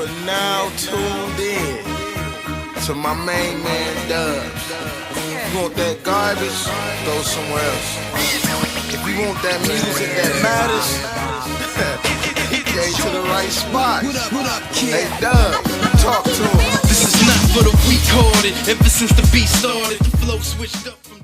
are now tuned in to my main man Dubs. If you want that garbage, go somewhere else. If you want that music that matters, he came to the right spot. Hey Dub, talk to him. This is not for the weak-hearted. Ever since the beat started, the flow switched up from...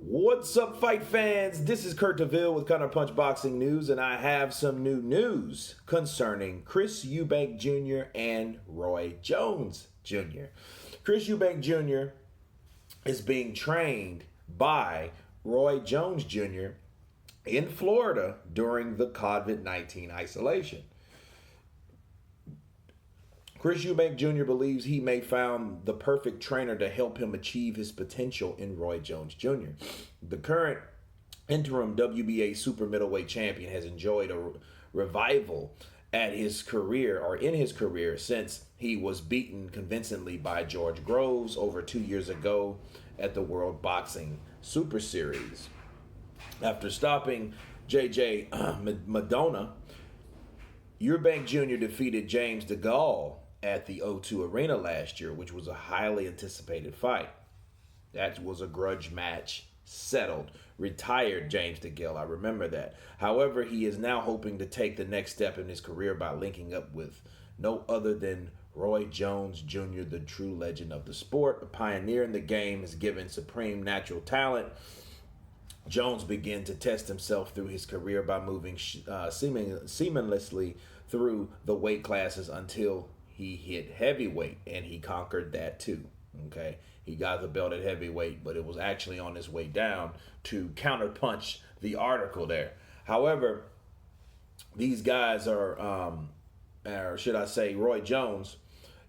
What's up, fight fans? This is Kurt DeVille with Counterpunch Boxing News, and I have some new news concerning Chris Eubank Jr. and Roy Jones Jr. Chris Eubank Jr. is being trained by Roy Jones Jr. in Florida during the COVID-19 isolation. Chris Eubank Jr. believes he may found the perfect trainer to help him achieve his potential in Roy Jones Jr. The current interim WBA super middleweight champion has enjoyed a revival at his career or in his career since he was beaten convincingly by George Groves over 2 years ago at the World Boxing Super Series. After stopping JJ Madonna, Eubank Jr. defeated James DeGaulle at the O2 Arena last year, which was a highly anticipated fight. That was a grudge match, settled, retired James DeGaulle. I remember that. However, he is now hoping to take the next step in his career by linking up with no other than Roy Jones Jr., the true legend of the sport. A pioneer in the game is given supreme natural talent. Jones began to test himself through his career by moving seamlessly through the weight classes until he hit heavyweight, and he conquered that too. Okay, he got the belt at heavyweight, but it was actually on his way down to Counterpunch the article there. However, these guys are, or should I say, Roy Jones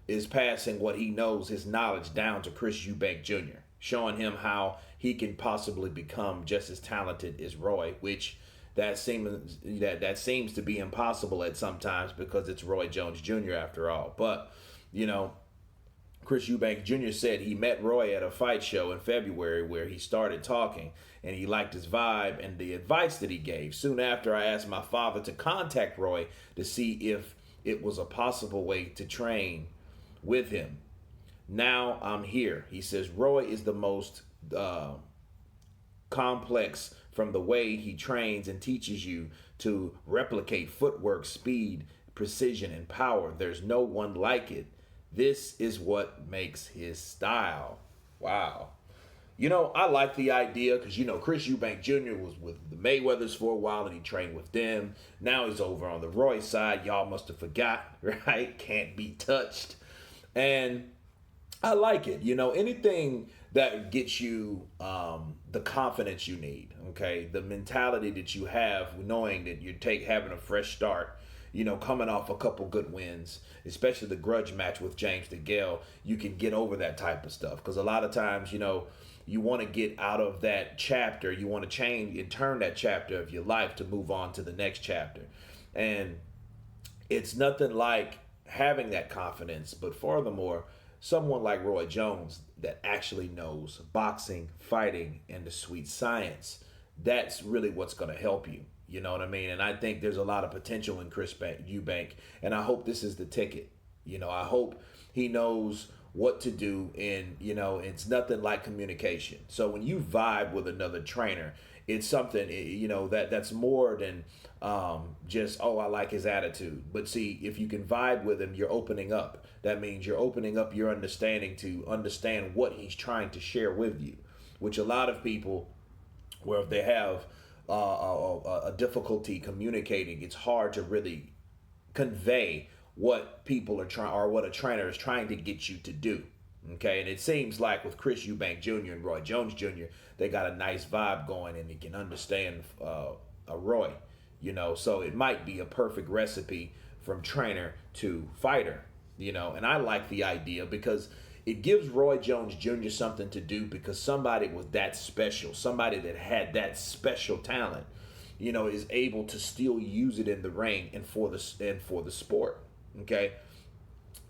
is passing what he knows, his knowledge, down to Chris Eubank Jr., showing him how he can possibly become just as talented as Roy, which that seems to be impossible at sometimes because it's Roy Jones Jr. after all. But, you know, Chris Eubank Jr. said he met Roy at a fight show in February where he started talking and he liked his vibe and the advice that he gave. Soon after, I asked my father to contact Roy to see if it was a possible way to train with him. Now I'm here. He says Roy is the most complex from the way he trains and teaches you to replicate footwork, speed, precision, and power. There's no one like it. This is what makes his style. Wow. You know, I like the idea because, you know, Chris Eubank Jr. was with the Mayweathers for a while and he trained with them. Now he's over on the Roy side. Y'all must have forgot, right? Can't be touched. And I like it. You know, anything that gets you the confidence you need, okay? The mentality that you have knowing that you're having a fresh start, you know, coming off a couple good wins, especially the grudge match with James DeGaulle, you can get over that type of stuff. Because a lot of times, you know, you want to get out of that chapter. You want to change and turn that chapter of your life to move on to the next chapter. And it's nothing like having that confidence, but furthermore, someone like Roy Jones that actually knows boxing, fighting, and the sweet science. That's really what's going to help you. You know what I mean? And I think there's a lot of potential in Chris Eubank, and I hope this is the ticket. You know, I hope he knows what to do, and, you know, it's nothing like communication. So when you vibe with another trainer, it's something, you know, that's more than just, oh, I like his attitude. But see, if you can vibe with him, you're opening up. That means you're opening up your understanding to understand what he's trying to share with you, which a lot of people, where if they have a difficulty communicating, it's hard to really convey what people are trying, or what a trainer is trying to get you to do. Okay, and it seems like with Chris Eubank Jr. and Roy Jones Jr., they got a nice vibe going, and they can understand a Roy, you know. So it might be a perfect recipe from trainer to fighter, you know. And I like the idea because it gives Roy Jones Jr. something to do, because somebody was that special, somebody that had that special talent, you know, is able to still use it in the ring and for the sport. Okay.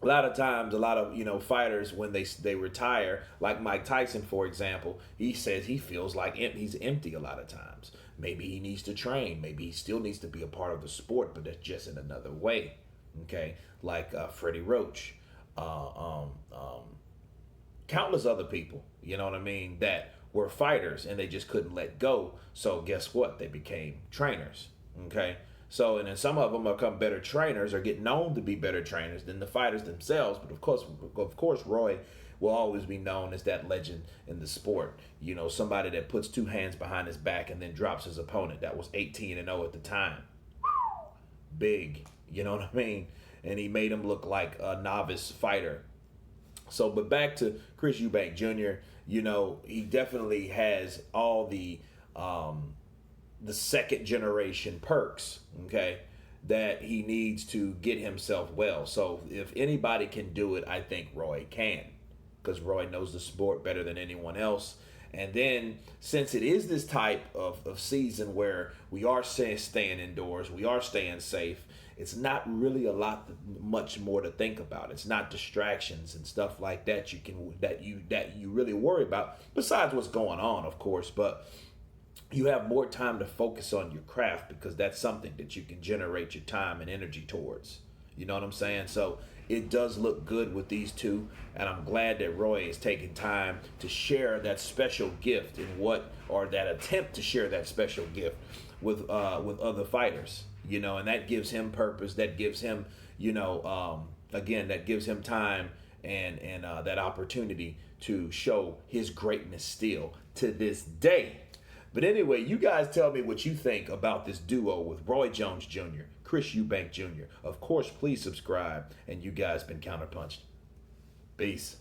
A lot of times, a lot of, you know, fighters, when they retire, like Mike Tyson, for example, he says he feels like he's empty a lot of times Maybe he needs to train. Maybe he still needs to be a part of the sport, but that's just in another way. Okay, like Freddie Roach, countless other people. You know what I mean? That were fighters and they just couldn't let go. So guess what? They became trainers. Okay. So, and then some of them become better trainers or get known to be better trainers than the fighters themselves. But of course, Roy will always be known as that legend in the sport. You know, somebody that puts two hands behind his back and then drops his opponent. That was 18-0 at the time. Big, you know what I mean? And he made him look like a novice fighter. So, but back to Chris Eubank Jr., you know, he definitely has all the second generation perks, okay, that he needs to get himself well. So if anybody can do it, I think Roy can, because Roy knows the sport better than anyone else. And then since it is this type of season where we are staying indoors, we are staying safe, it's not really much more to think about. It's not distractions and stuff like that that you really worry about, besides what's going on, of course. But you have more time to focus on your craft, because that's something that you can generate your time and energy towards. You know what I'm saying? So it does look good with these two, and I'm glad that Roy is taking time to share that special gift or that attempt to share that special gift with other fighters. You know, and that gives him purpose. That gives him, again, that gives him time and that opportunity to show his greatness still to this day. But anyway, you guys tell me what you think about this duo with Roy Jones Jr., Chris Eubank Jr. Of course, please subscribe, and you guys been counterpunched. Peace.